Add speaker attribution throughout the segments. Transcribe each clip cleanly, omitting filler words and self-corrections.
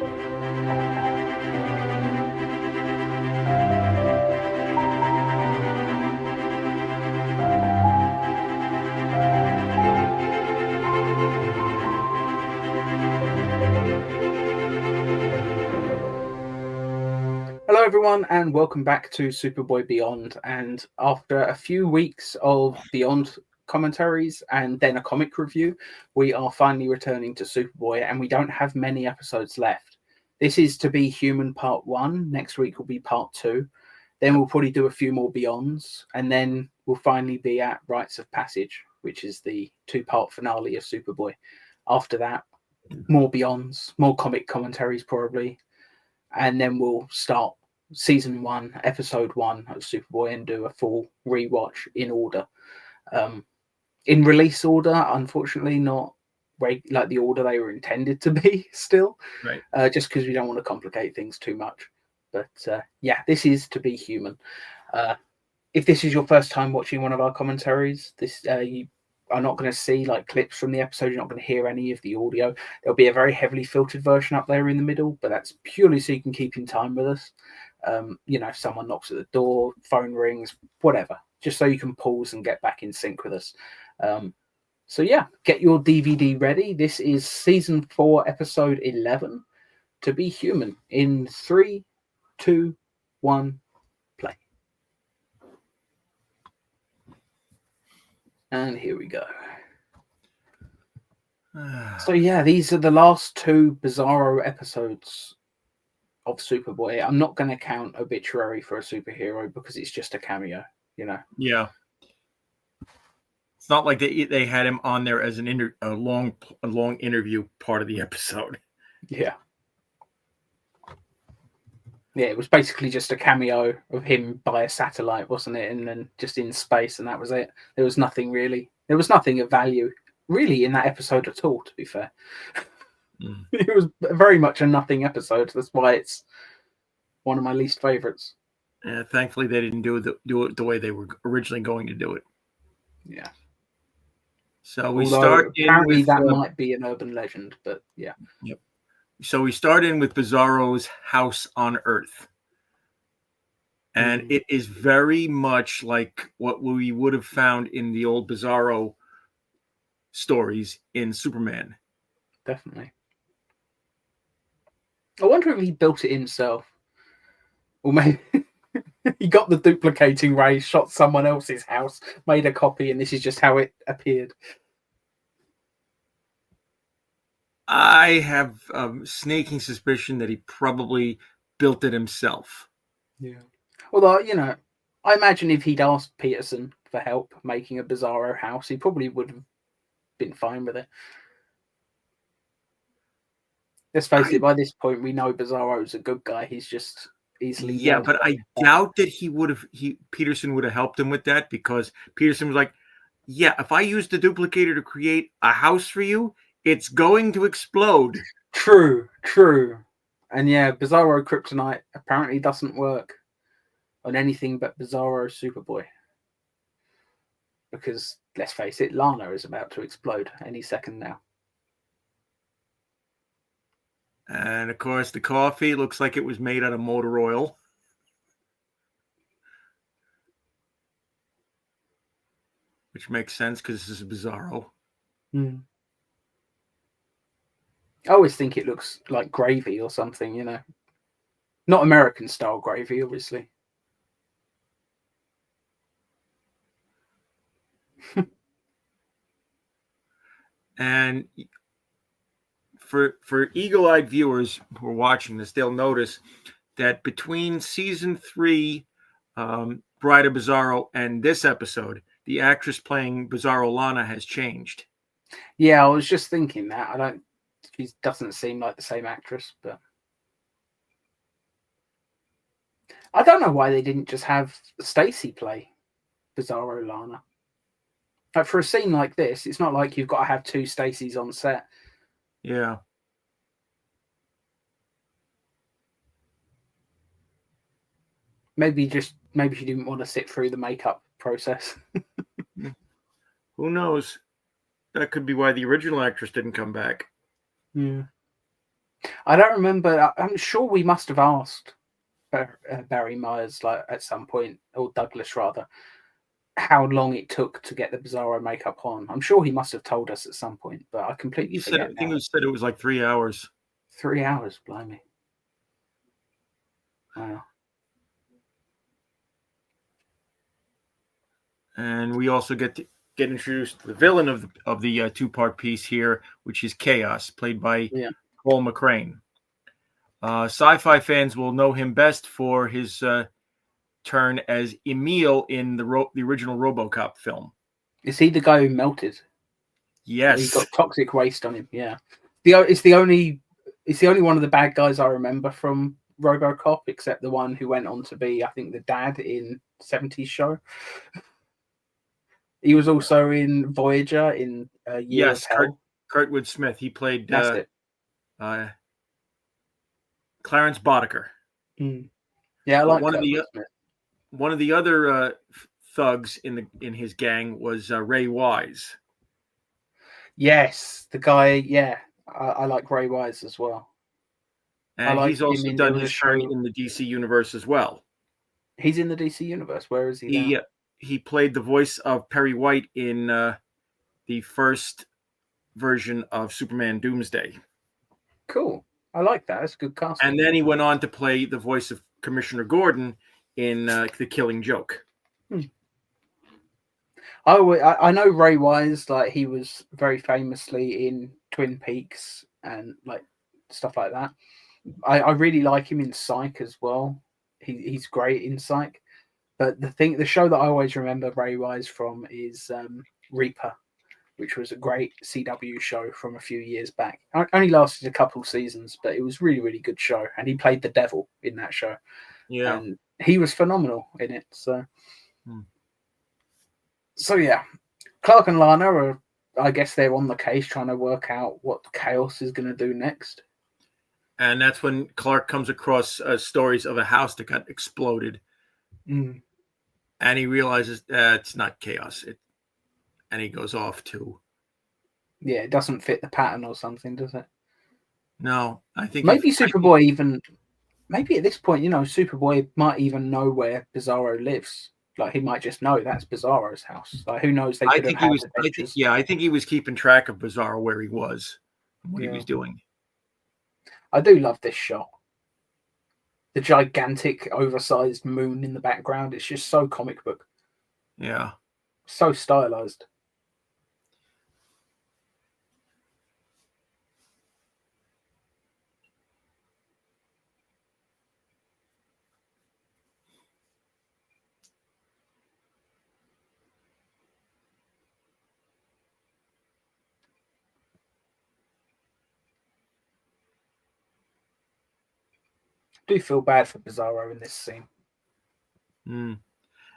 Speaker 1: Hello everyone and welcome back to Superboy Beyond, and after a few weeks of Beyond commentaries and then a comic review, we are finally returning to Superboy, and we don't have many episodes left. This is To Be Human Part 1, next week will be Part 2, then we'll probably do a few more Beyonds, and then we'll finally be at Rites of Passage, which is the 2-part finale of Superboy. After that, more Beyonds, more comic commentaries probably, and then we'll start Season 1, Episode 1 of Superboy and do a full rewatch in order. In release order, unfortunately, not like the order they were intended to be still.
Speaker 2: Right.
Speaker 1: Just because we don't want to complicate things too much. But yeah, this is To Be Human. If this is your first time watching one of our commentaries, you are not going to see like clips from the episode. You're not going to hear any of the audio. There'll be a very heavily filtered version up there in the middle, but that's purely so you can keep in time with us. If someone knocks at the door, phone rings, whatever, just so you can pause and get back in sync with us. So yeah, get your DVD ready. This is Season 4, Episode 11, To Be Human, in 3, 2, 1, play. And here we go. So yeah, these are the last 2 Bizarro episodes of Superboy. I'm not going to count Obituary for a superhero because it's just a cameo,
Speaker 2: Yeah. It's not like they had him on there as a long interview part of the episode.
Speaker 1: Yeah. Yeah, it was basically just a cameo of him by a satellite, wasn't it? And then just in space, and that was it. There was nothing of value really in that episode at all, to be fair. It was very much a nothing episode. That's why it's one of my least favorites.
Speaker 2: Yeah, thankfully they didn't do it the way they were originally going to do it.
Speaker 1: Yeah.
Speaker 2: So we start
Speaker 1: apparently
Speaker 2: with,
Speaker 1: that might be an urban legend, but yeah.
Speaker 2: Yep. So we start in with Bizarro's house on Earth. And it is very much like what we would have found in the old Bizarro stories in Superman.
Speaker 1: Definitely. I wonder if he built it himself. Or maybe he got the duplicating ray, shot someone else's house, made a copy, and this is just how it appeared.
Speaker 2: I have a sneaking suspicion that he probably built it himself.
Speaker 1: Yeah. Although, I imagine if he'd asked Peterson for help making a Bizarro house, he probably would have been fine with it. Let's face it, by this point, we know Bizarro's a good guy. He's just easily...
Speaker 2: Yeah, but I doubt that Peterson would have helped him with that, because Peterson was like, yeah, if I use the duplicator to create a house for you, it's going to explode.
Speaker 1: True. And yeah, Bizarro Kryptonite apparently doesn't work on anything but Bizarro Superboy. Because, let's face it, Lana is about to explode any second now.
Speaker 2: And, of course, the coffee looks like it was made out of motor oil. Which makes sense because this is Bizarro.
Speaker 1: I always think it looks like gravy or something, Not American-style gravy, obviously.
Speaker 2: And for eagle-eyed viewers who are watching this, they'll notice that between Season 3, Bride of Bizarro, and this episode, the actress playing Bizarro Lana has changed.
Speaker 1: Yeah, I was just thinking that. She doesn't seem like the same actress, but I don't know why they didn't just have Stacy play Bizarro Lana. Like, for a scene like this, it's not like you've got to have 2 Stacys on set.
Speaker 2: Yeah.
Speaker 1: Maybe she didn't want to sit through the makeup process.
Speaker 2: Who knows? That could be why the original actress didn't come back.
Speaker 1: Yeah. I don't remember. I'm sure we must have asked Barry Meyers, like at some point, or Douglas rather, how long it took to get the Bizarro makeup on. I'm sure he must have told us at some point, but I completely forget
Speaker 2: I think
Speaker 1: now.
Speaker 2: he said it was like 3 hours.
Speaker 1: 3 hours, blimey. Wow.
Speaker 2: And we also get introduced to the villain of the 2-part piece here, which is Chaos, played by Paul McCrane. Sci-fi fans will know him best for his turn as Emil in the original RoboCop film.
Speaker 1: Is he the guy who melted?
Speaker 2: Yes,
Speaker 1: he's got toxic waste on him. Yeah, it's the only one of the bad guys I remember from RoboCop, except the one who went on to be, I think, the dad in 70s show. He was also in Voyager in Year of Hell.
Speaker 2: Kurtwood Smith. He played
Speaker 1: That's it.
Speaker 2: Clarence Boddicker.
Speaker 1: Yeah, I like
Speaker 2: one of the other thugs in his gang was Ray Wise.
Speaker 1: Yes, the guy. Yeah, I like Ray Wise as well.
Speaker 2: And he's also done his turn in the DC universe as well.
Speaker 1: He's in the DC universe. Where is he now?
Speaker 2: He played the voice of Perry White in the first version of Superman Doomsday.
Speaker 1: Cool. I like that. That's good casting.
Speaker 2: And then he went on to play the voice of Commissioner Gordon in The Killing Joke.
Speaker 1: I know Ray Wise, like he was very famously in Twin Peaks and like stuff like that. I really like him in Psych as well. He's great in Psych. But the show that I always remember Ray Wise from is Reaper, which was a great CW show from a few years back. It only lasted a couple seasons, but it was really, really good show. And he played the devil in that show.
Speaker 2: Yeah.
Speaker 1: And he was phenomenal in it. So, So yeah, Clark and Lana are, I guess they're on the case trying to work out what Chaos is going to do next.
Speaker 2: And that's when Clark comes across stories of a house that got exploded. And he realizes it's not Chaos. And he goes off to...
Speaker 1: Yeah, it doesn't fit the pattern or something, does it?
Speaker 2: No, I think...
Speaker 1: Maybe Superboy even... Maybe at this point, Superboy might even know where Bizarro lives. Like, he might just know that's Bizarro's house. Like, who knows?
Speaker 2: I think he was keeping track of Bizarro, where he was, and what he was doing.
Speaker 1: I do love this shot. The gigantic, oversized moon in the background. It's just so comic book.
Speaker 2: Yeah.
Speaker 1: So stylized. I do feel bad for Bizarro in this scene.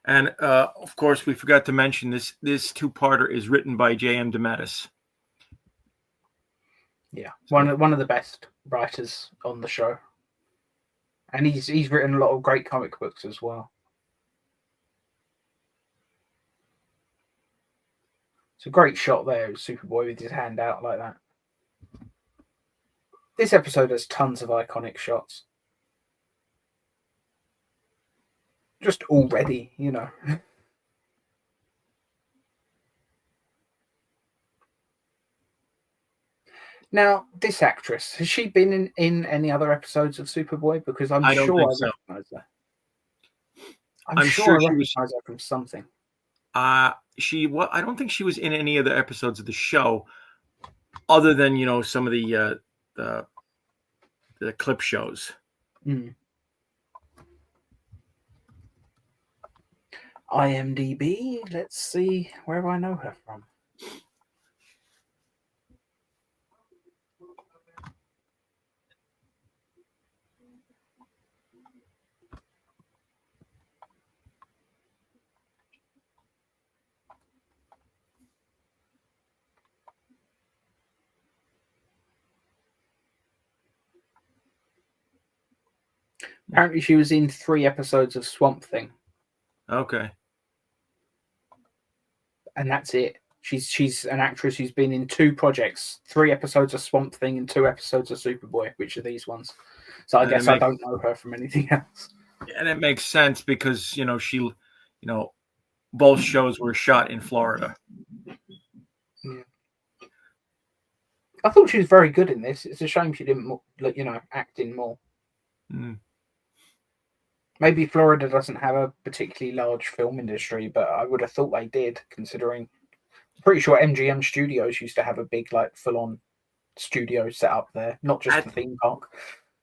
Speaker 2: And of course, we forgot to mention this 2-parter is written by J.M. DeMatteis.
Speaker 1: Yeah, one of the best writers on the show, and he's written a lot of great comic books as well. It's a great shot there of Superboy with his hand out like that. This episode has tons of iconic shots. Just already, Now, this actress, has she been in any other episodes of Superboy? Because I'm sure I recognize her. I'm sure I recognize her from something.
Speaker 2: I don't think she was in any of the episodes of the show, other than some of the clip shows.
Speaker 1: IMDb. Let's see where I know her from. Apparently, she was in 3 episodes of Swamp Thing.
Speaker 2: Okay.
Speaker 1: And that's it. She's an actress who's been in 2 projects, 3 episodes of Swamp Thing and 2 episodes of Superboy, which are these ones. So I guess I don't know her from anything else.
Speaker 2: And it makes sense because she, both shows were shot in Florida.
Speaker 1: Yeah. I thought she was very good in this. It's a shame she didn't, act in more. Maybe Florida doesn't have a particularly large film industry, but I would have thought they did, considering. I'm pretty sure MGM Studios used to have a big, full-on studio set up there, not just the theme park.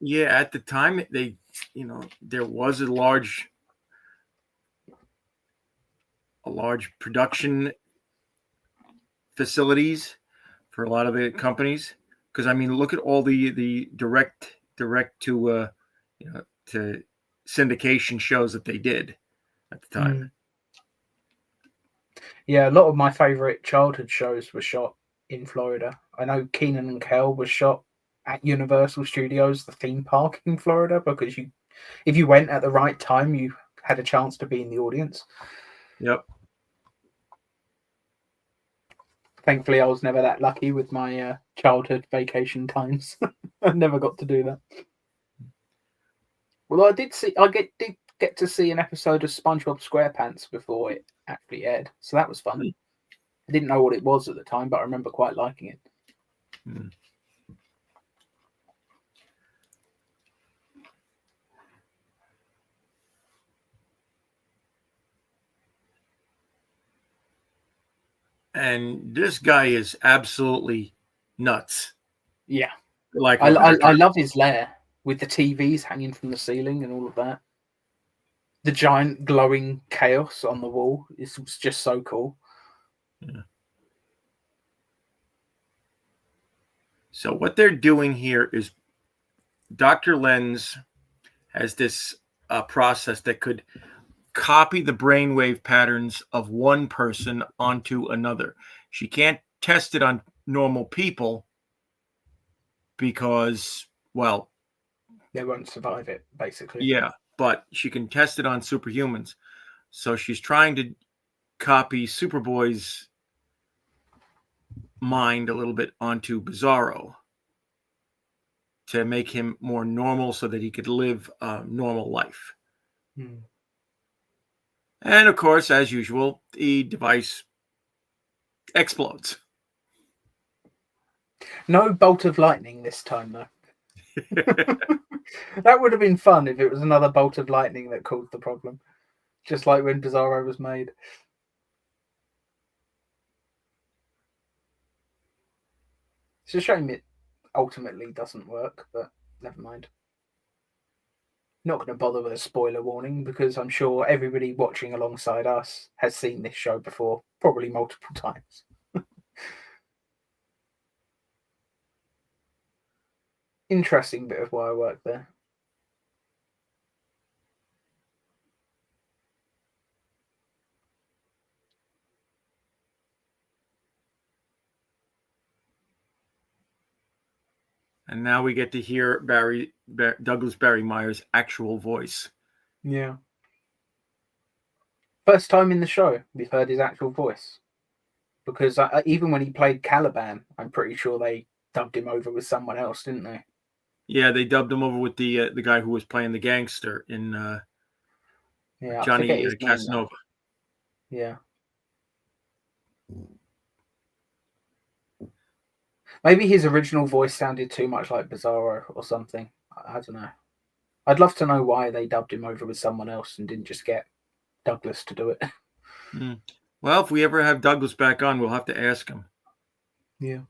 Speaker 2: Yeah, at the time, there was a large production facilities for a lot of the companies. Because look at all the direct to to syndication shows that they did at the time.
Speaker 1: Yeah, a lot of my favorite childhood shows were shot in Florida. I know Kenan and Kel was shot at Universal Studios, the theme park in Florida, because if you went at the right time, you had a chance to be in the audience.
Speaker 2: Yep.
Speaker 1: Thankfully, I was never that lucky with my childhood vacation times. I never got to do that. Well, I did get to see an episode of SpongeBob SquarePants before it actually aired, so that was fun. I didn't know what it was at the time, but I remember quite liking it.
Speaker 2: And this guy is absolutely nuts.
Speaker 1: Yeah.
Speaker 2: I
Speaker 1: love his lair with the TVs hanging from the ceiling and all of that. The giant glowing chaos on the wall is just so cool.
Speaker 2: Yeah. So what they're doing here is Dr. Lenz has this process that could copy the brainwave patterns of one person onto another. She can't test it on normal people because, well,
Speaker 1: they won't survive it, basically.
Speaker 2: Yeah, but she can test it on superhumans. So she's trying to copy Superboy's mind a little bit onto Bizarro to make him more normal so that he could live a normal life. And of course, as usual, the device explodes.
Speaker 1: No bolt of lightning this time, though. That would have been fun if it was another bolt of lightning that caused the problem. Just like when Bizarro was made. It's a shame it ultimately doesn't work, but never mind. Not going to bother with a spoiler warning because I'm sure everybody watching alongside us has seen this show before, probably multiple times. Interesting bit of wire work there.
Speaker 2: And now we get to hear Douglas Barry Meyers' actual voice.
Speaker 1: Yeah. First time in the show we've heard his actual voice. Because even when he played Caliban, I'm pretty sure they dubbed him over with someone else, didn't they?
Speaker 2: Yeah, they dubbed him over with the guy who was playing the gangster in Johnny Casanova.
Speaker 1: Yeah. Maybe his original voice sounded too much like Bizarro or something. I don't know. I'd love to know why they dubbed him over with someone else and didn't just get Douglas to do it.
Speaker 2: Well, if we ever have Douglas back on, we'll have to ask him.
Speaker 1: Yeah.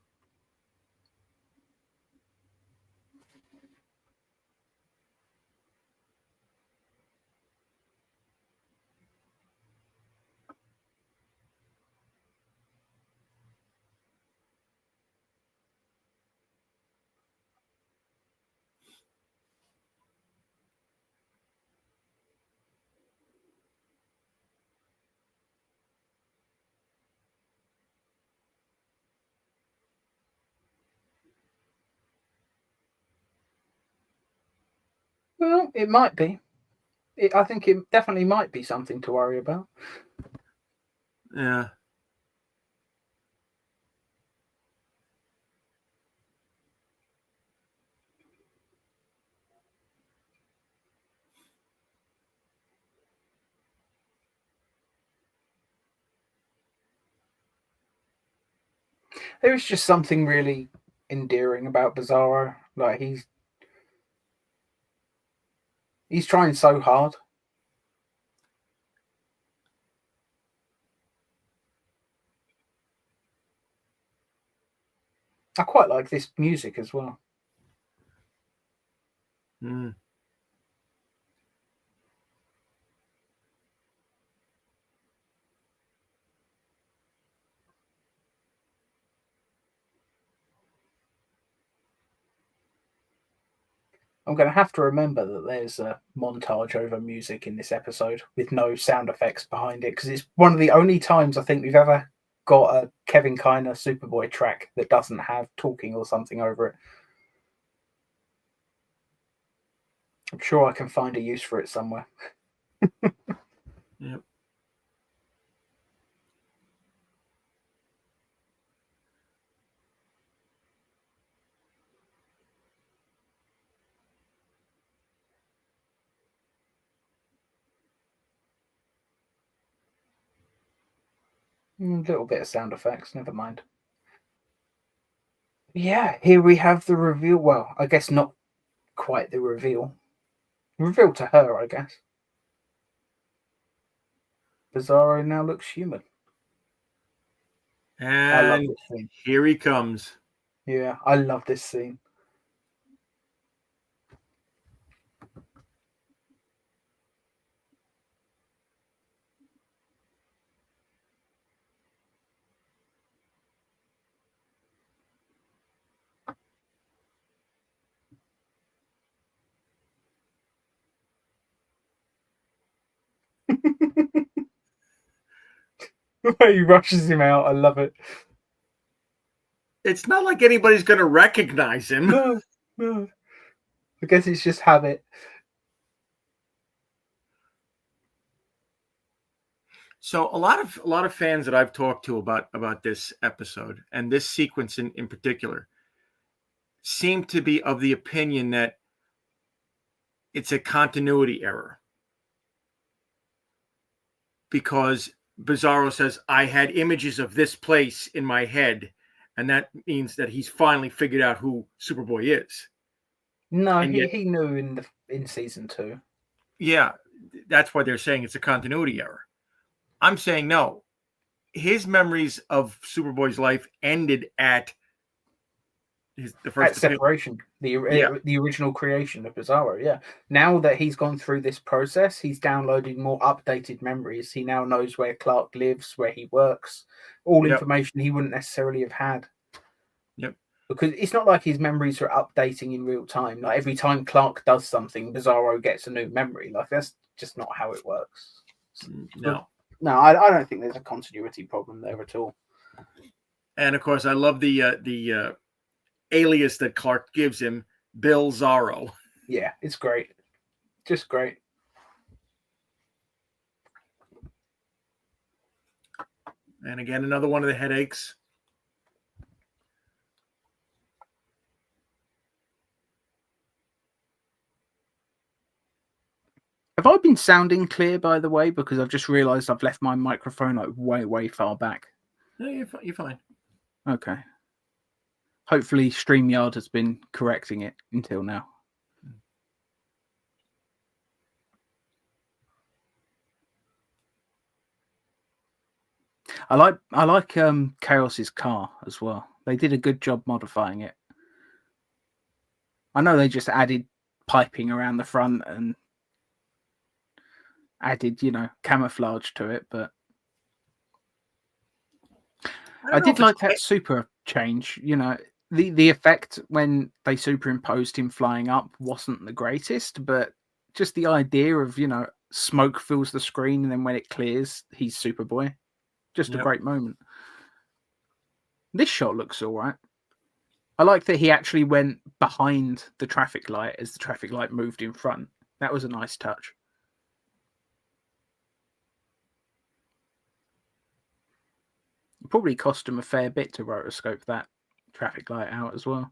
Speaker 1: Well, it might be. I think it definitely might be something to worry about.
Speaker 2: Yeah.
Speaker 1: There is just something really endearing about Bizarro. Like he's trying so hard. I quite like this music as well.
Speaker 2: Mm.
Speaker 1: I'm going to have to remember that there's a montage over music in this episode with no sound effects behind it, because it's one of the only times I think we've ever got a Kevin Kiner Superboy track that doesn't have talking or something over it. I'm sure I can find a use for it somewhere.
Speaker 2: Yep.
Speaker 1: A little bit of sound effects, never mind. Yeah, here we have the reveal. Well, I guess not quite the reveal. Reveal to her, I guess. Bizarro now looks human. I love
Speaker 2: And
Speaker 1: this scene.
Speaker 2: here he comes.
Speaker 1: Yeah, I love this scene. He rushes him out. I love it.
Speaker 2: It's not like anybody's going to recognize him.
Speaker 1: No, no. I guess it's just habit.
Speaker 2: So a lot of fans that I've talked to about this episode and this sequence in particular seem to be of the opinion that it's a continuity error, because Bizarro says, I had images of this place in my head, and that means that he's finally figured out who Superboy is.
Speaker 1: No,
Speaker 2: And yet,
Speaker 1: he knew in season 2.
Speaker 2: yeah, that's why they're saying it's a continuity error. I'm saying no. His memories of Superboy's life ended at the first
Speaker 1: At separation, the
Speaker 2: Yeah.
Speaker 1: the original creation of Bizarro. Yeah. Now that he's gone through this process, he's downloaded more updated memories. He now knows where Clark lives, where he works, all
Speaker 2: Yep.
Speaker 1: information he wouldn't necessarily have had.
Speaker 2: Yep.
Speaker 1: Because it's not like his memories are updating in real time. Like every time Clark does something, Bizarro gets a new memory. Like that's just not how it works.
Speaker 2: No.
Speaker 1: No, I don't think there's a continuity problem there at all.
Speaker 2: And of course, I love the alias that Clark gives him, Bill Zorro.
Speaker 1: Yeah, it's great. Just great.
Speaker 2: And again, another one of the headaches.
Speaker 1: Have I been sounding clear, by the way? Because I've just realised I've left my microphone like way far back.
Speaker 2: No, you're fine.
Speaker 1: Okay. Hopefully StreamYard has been correcting it until now. I like Chaos's car as well. They did a good job modifying it. I know they just added piping around the front and added, camouflage to it, but I did like that super change. The effect when they superimposed him flying up wasn't the greatest, but just the idea of, smoke fills the screen and then when it clears, he's Superboy. Just a great moment. This shot looks all right. I like that he actually went behind the traffic light as the traffic light moved in front. That was a nice touch. It probably cost him a fair bit to rotoscope that traffic light out as well.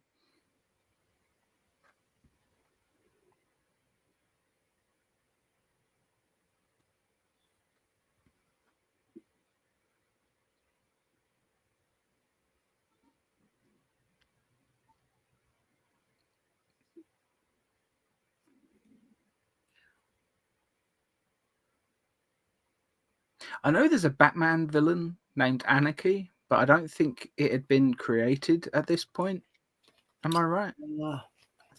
Speaker 1: I know there's a Batman villain named Anarchy, but I don't think it had been created at this point. Am I right? I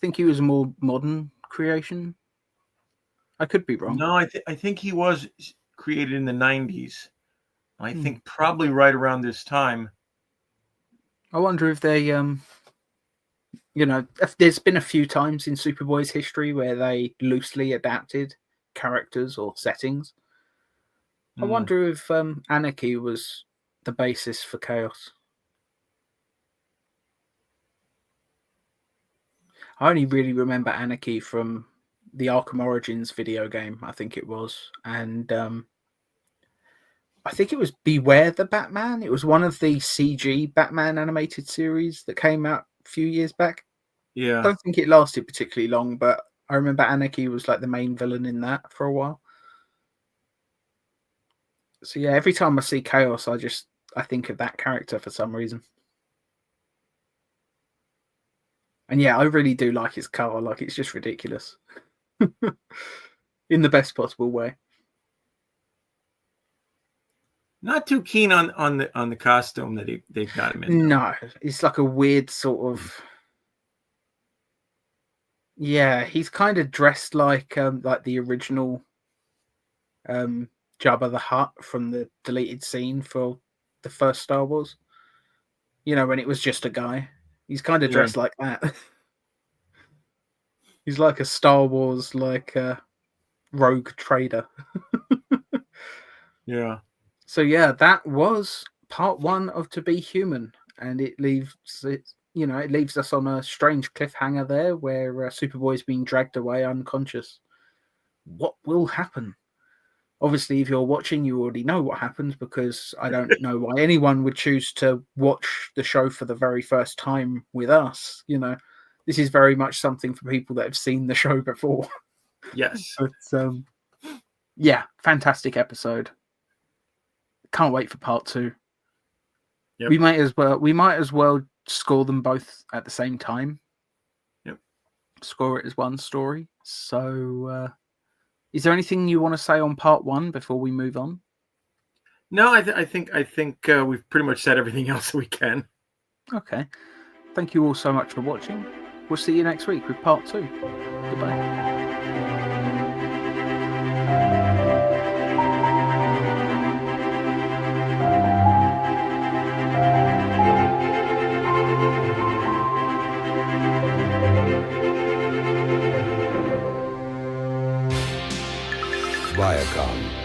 Speaker 1: think he was a more modern creation. I could be wrong.
Speaker 2: No, I think he was created in the 90s. I think probably right around this time.
Speaker 1: I wonder if they, if there's been a few times in Superboy's history where they loosely adapted characters or settings. I wonder if Anarchy was the basis for Chaos. I only really remember Anarchy from the Arkham Origins video game, I think it was. And I think it was Beware the Batman. It was one of the CG Batman animated series that came out a few years back.
Speaker 2: Yeah.
Speaker 1: I don't think it lasted particularly long, but I remember Anarchy was like the main villain in that for a while. So yeah, every time I see Chaos, I think of that character for some reason. And yeah, I really do like his car. Like, it's just ridiculous. In the best possible way.
Speaker 2: Not too keen on the costume that they've got him in.
Speaker 1: No, it's like a weird sort of. Yeah, he's kind of dressed like the original Jabba the Hutt from the deleted scene for the first Star Wars. You know, when it was just a guy. He's kind of dressed like that. He's like a Star Wars rogue trader.
Speaker 2: Yeah.
Speaker 1: So yeah, that was part 1 of To Be Human, and it leaves us on a strange cliffhanger there, where Superboy's being dragged away unconscious. What will happen? Obviously, if you're watching, you already know what happens, because I don't know why anyone would choose to watch the show for the very first time with us. You know, this is very much something for people that have seen the show before.
Speaker 2: Yes.
Speaker 1: But yeah, fantastic episode. Can't wait for part 2. Yep. We might as well score them both at the same time.
Speaker 2: Yep.
Speaker 1: Score it as one story. So, is there anything you want to say on part 1 before we move on?
Speaker 2: No, I think we've pretty much said everything else we can.
Speaker 1: Okay. Thank you all so much for watching. We'll see you next week with part 2. Goodbye.
Speaker 3: Viacom.